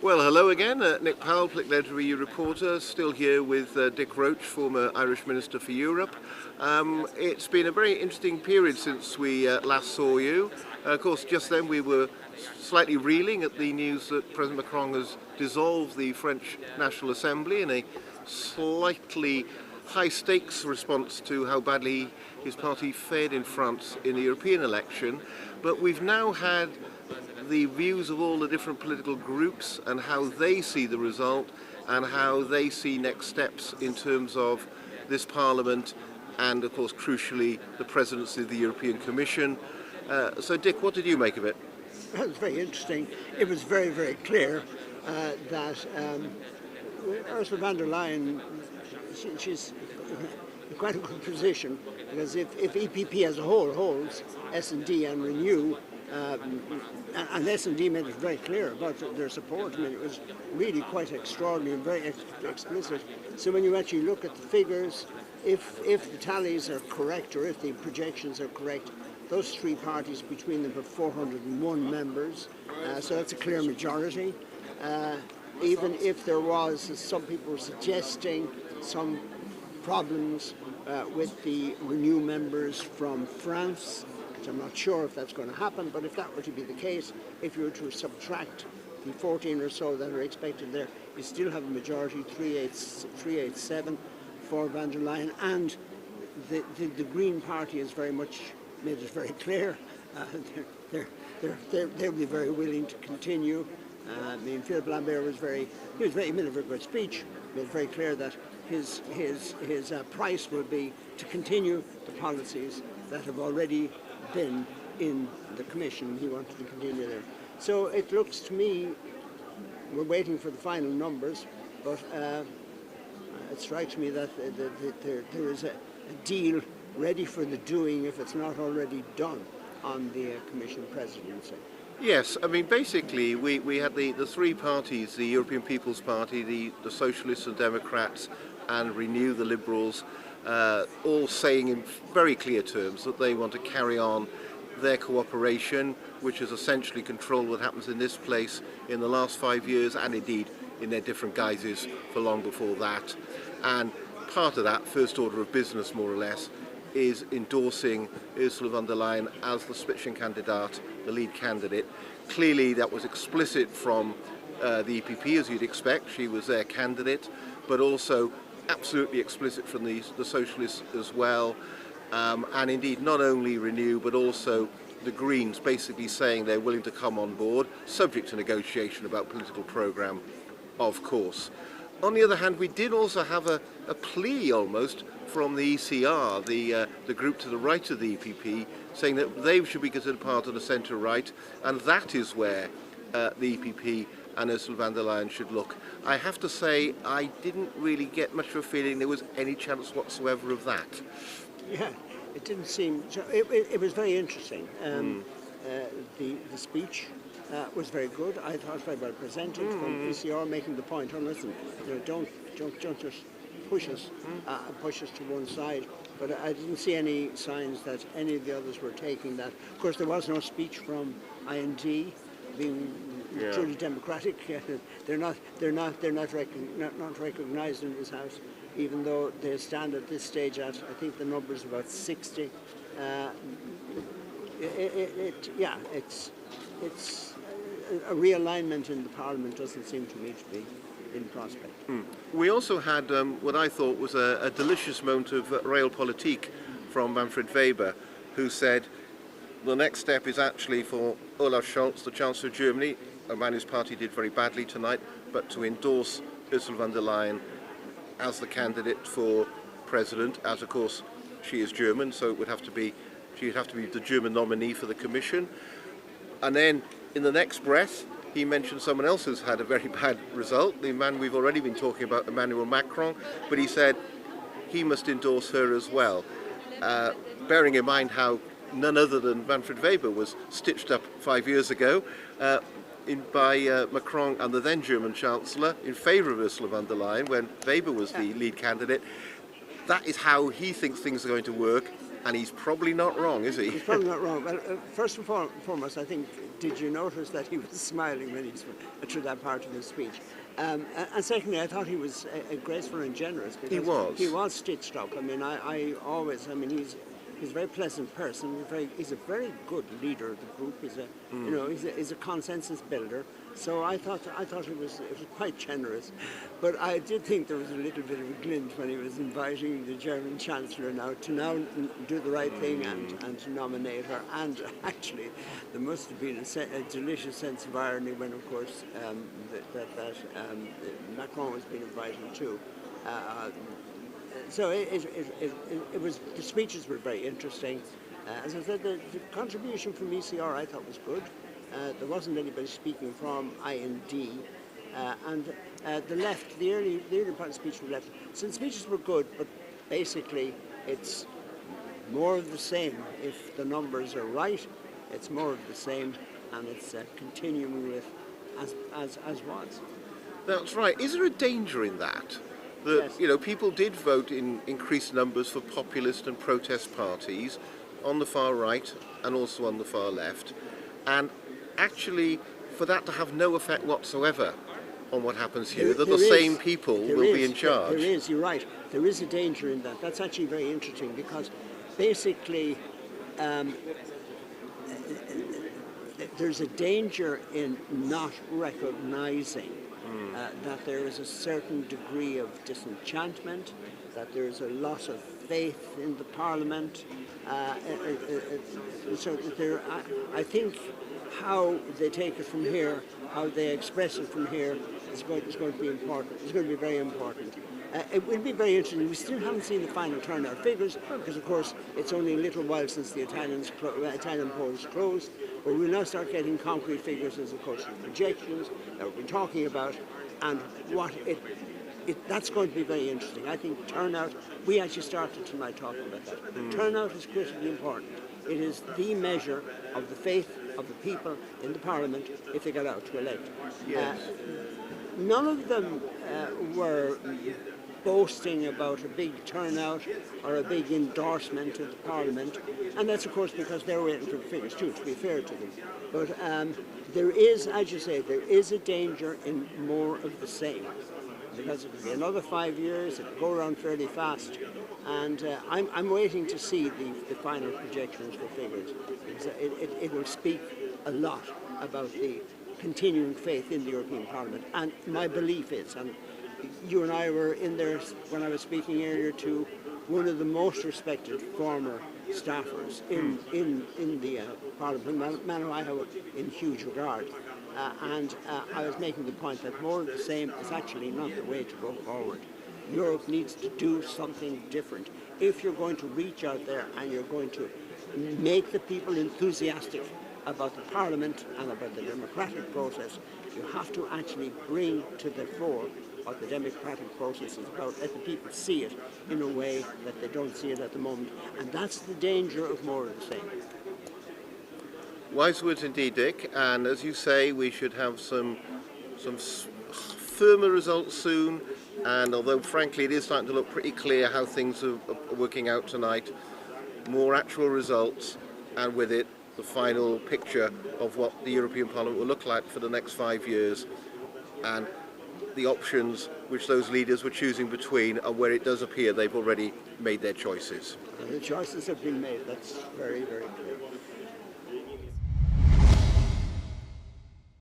Well, hello again. Nick Powell, Political EU reporter, still here with Dick Roach, former Irish Minister for Europe. It's been a very interesting period since we last saw you. Of course, just then we were slightly reeling at the news that President Macron has dissolved the French National Assembly in a slightly high-stakes response to how badly his party fared in France in the European election. But we've now had the views of all the different political groups and how they see the result and how they see next steps in terms of this Parliament and, of course, crucially, the presidency of the European Commission. So, Dick, what did you make of it? It was very interesting. It was very, very clear that Ursula von der Leyen, she's in quite a good position, because if EPP as a whole holds, S&D and Renew, and S&D made it very clear about their support. I mean, it was really quite extraordinary and very explicit. So when you actually look at the figures, if the tallies are correct or if the projections are correct, those three parties between them have 401 members, so that's a clear majority. Even if there was, as some people were suggesting, some problems with the Renew members from France, which I'm not sure if that's going to happen, but if that were to be the case, if you were to subtract the 14 or so that are expected there, you still have a majority, 387 for von der Leyen, and the Green Party has very much made it very clear. They'll be very willing to continue. I mean, Philippe Lambert he made a very good speech, made it very clear that his price will be to continue the policies that have already been in the Commission. He wanted to continue there. So it looks to me, we're waiting for the final numbers, but it strikes me that there is a deal ready for the doing if it's not already done on the Commission presidency. Yes, I mean, basically, we had the three parties, the European People's Party, the Socialists and Democrats, and Renew, the Liberals, all saying in very clear terms that they want to carry on their cooperation, which has essentially controlled what happens in this place in the last 5 years, and indeed in their different guises for long before that. And part of that first order of business, more or less, is endorsing Ursula von der Leyen as the Spitzenkandidat, the lead candidate. Clearly that was explicit from the EPP, as you'd expect. She was their candidate, but also absolutely explicit from the Socialists as well, and indeed not only Renew but also the Greens, basically saying they're willing to come on board, subject to negotiation about political programme, of course. On the other hand, we did also have a plea almost from the ECR, the group to the right of the EPP, saying that they should be considered part of the centre-right, and that is where the EPP and Ursula von der Leyen should look. I have to say, I didn't really get much of a feeling there was any chance whatsoever of that. Yeah, it didn't seem. It was very interesting. The speech was very good. I thought very well presented from PCR, making the point. Oh, listen, don't just push us to one side. But I didn't see any signs that any of the others were taking that. Of course, there was no speech from IND, being truly democratic. They're not recognised in this House, even though they stand at this stage at, I think the number's about 60. It's a realignment in the Parliament doesn't seem to me to be in prospect. We also had what I thought was a delicious moment of realpolitik from Manfred Weber, who said the next step is actually for Olaf Scholz, the Chancellor of Germany, a man whose party did very badly tonight, but to endorse Ursula von der Leyen as the candidate for president, as of course she is German, so it would have to be, she would have to be the German nominee for the Commission. And then in the next breath, he mentioned someone else who's had a very bad result, the man we've already been talking about, Emmanuel Macron, but he said he must endorse her as well, bearing in mind how none other than Manfred Weber was stitched up 5 years ago by Macron and the then German Chancellor in favour of Ursula von der Leyen when Weber was the lead candidate. That is how he thinks things are going to work. And he's probably not wrong, is he? He's probably not wrong. Well, first and foremost, I think, did you notice that he was smiling when he's through that part of his speech? And secondly, I thought he was graceful and generous. Because He was. He was stitched up. I mean, he's a very pleasant person. He's a very good leader of the group. He's a consensus builder. So I thought it was quite generous. But I did think there was a little bit of a glint when he was inviting the German Chancellor to do the right thing and to nominate her. And actually, there must have been a delicious sense of irony when, of course, Macron was being invited too. So it was. The speeches were very interesting. As I said, the contribution from ECR I thought was good. There wasn't anybody speaking from IND, and the left, the early part of the speech was left. So the speeches were good, but basically it's more of the same. If the numbers are right, it's more of the same, and it's continuing with as was. That's right. Is there a danger in that? That, Yes. People did vote in increased numbers for populist and protest parties on the far right and also on the far left, and actually for that to have no effect whatsoever on what happens here, that the same people will be in charge. There is, you're right. There is a danger in that. That's actually very interesting because basically there's a danger in not recognizing that there is a certain degree of disenchantment, that there's a loss of faith in the Parliament. So I think how they take it from here, how they express it from here, is going to be important. It's going to be very important. It will be very interesting. We still haven't seen the final turnout figures because, of course, it's only a little while since the Italian polls closed. But we'll now start getting concrete figures as, of course, the projections that we've been talking about, and what that's going to be very interesting. I think turnout, we actually started tonight talking about that. Turnout is critically important. It is the measure of the faith of the people in the Parliament if they get out to elect. Yes. None of them were boasting about a big turnout or a big endorsement of the Parliament, and that's of course because they're waiting for the figures too, to be fair to them. But there is, as you say, there is a danger in more of the same, because it will be another 5 years, it'll go around fairly fast, and I'm waiting to see the final projections for figures, because it will speak a lot about the continuing faith in the European Parliament. And my belief is, and you and I were in there when I was speaking earlier to one of the most respected former staffers in the Parliament, man who I have in huge regard. And I was making the point that more of the same is actually not the way to go forward. Europe needs to do something different. If you're going to reach out there and you're going to make the people enthusiastic about the Parliament and about the democratic process, you have to actually bring to the fore what the democratic process is about. Let the people see it in a way that they don't see it at the moment. And that's the danger of more of the same. Wise words indeed, Dick. And as you say, we should have some firmer results soon. And although, frankly, it is starting to look pretty clear how things are working out tonight, more actual results, and with it, the final picture of what the European Parliament will look like for the next 5 years, and the options which those leaders were choosing between, and where it does appear they've already made their choices. The choices have been made. That's very, very clear.